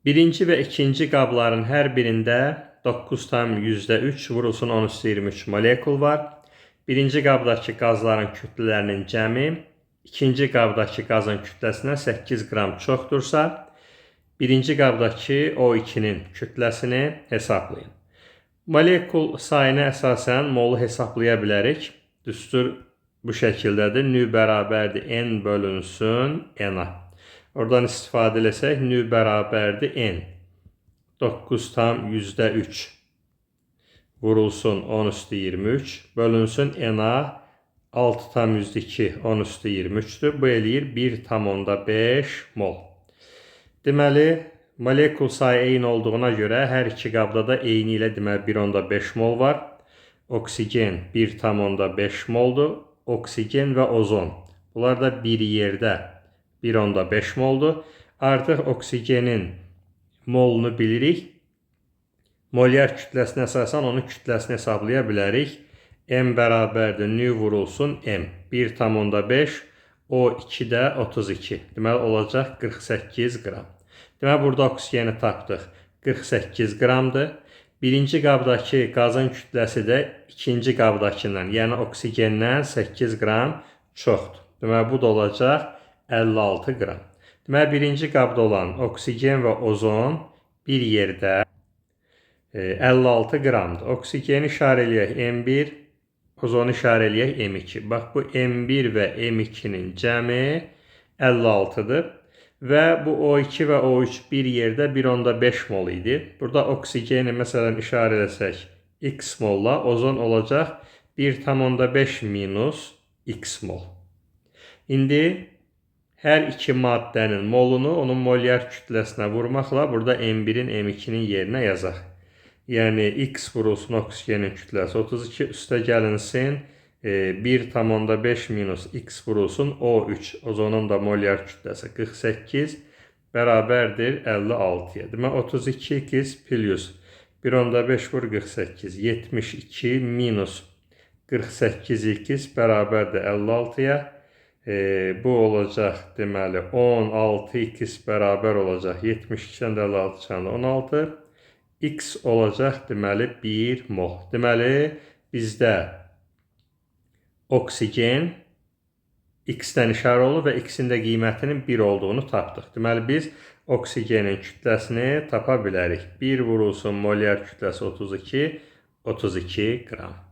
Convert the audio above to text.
Birinci və ikinci qabların hər birində 9,3 vurulsun 10^23 molekul var. Birinci qabdakı qazların kütlələrinin cəmi ikinci qabdakı qazın kütləsindən 8 qram çoxdursa, birinci qabdakı O2-nin kütləsini hesablayın. Molekul sayına əsasən molu hesablaya bilərik. Düstur bu şəkildədir. Nü bərabərdir N bölünsün N-a. Oradan istifadə etsək, nü bərabərdir N. 9,3 vurulsun 10^23 bölünsün N-a 6,2 10^23'dür. Bu eləyir 1,5 mol. Deməli, molekul sayı eyni olduğuna görə hər iki qabda da eyni ilə deməli 1,5 mol var. Oksigen 1,5 moldur. Oksigen və ozon. Bunlar da bir yerdə 1,5 moldur. Artıq oksigenin molunu bilirik. Molyar kütləsinə əsasən onun kütləsini hesablaya bilərik. M bərabərdir nü vurulsun M. 1,5 O2 də 32. Deməli olacaq 48 qram. Deməli burada oksigeni tapdıq. 48 qramdır. Birinci qabdakı qazın kütləsi də ikinci qabdakindən, yəni oksigenden 8 qram çoxdur. Deməli bu da olacaq 56 qram. Deməli birinci qabda olan oksigen və ozon bir yerdə 56 qramdır. Oksigeni işarələyək M1, ozonu işarələyək M2. Bax bu M1 və M2-nin cəmi 56'dır. Və bu O2 və O3 bir yerdə 1,5 mol idi. Burada oksigeni məsələn işarələsək X molla, ozon olacaq 1,5 minus X mol. İndi hər iki maddənin molunu onun molyar kütləsinə vurmaqla burada M1-in M2-nin yerinə yazaq. Yəni X vurulsun oksigenin kütləsi 32 üstə gəlinsin 1,5 minus X vurulsun O3. Ozonun da molyar kütləsi 48 bərabərdir 56'ya. Demək 32X plus 1,5 vur 48. 72 minus 48X bərabərdir 56'ya. Bu olacaq deməli 16X bərabər olacaq 72'dən 56 çıxanda 16. X olacaq deməli 1 mol. Deməli bizdə oksigen X-dən işarə olunur və X-in də qiymətinin 1 olduğunu tapdıq. Deməli biz oksigenin kütləsini tapa bilərik. 1 vurulsun molyar kütləsi 32 qram.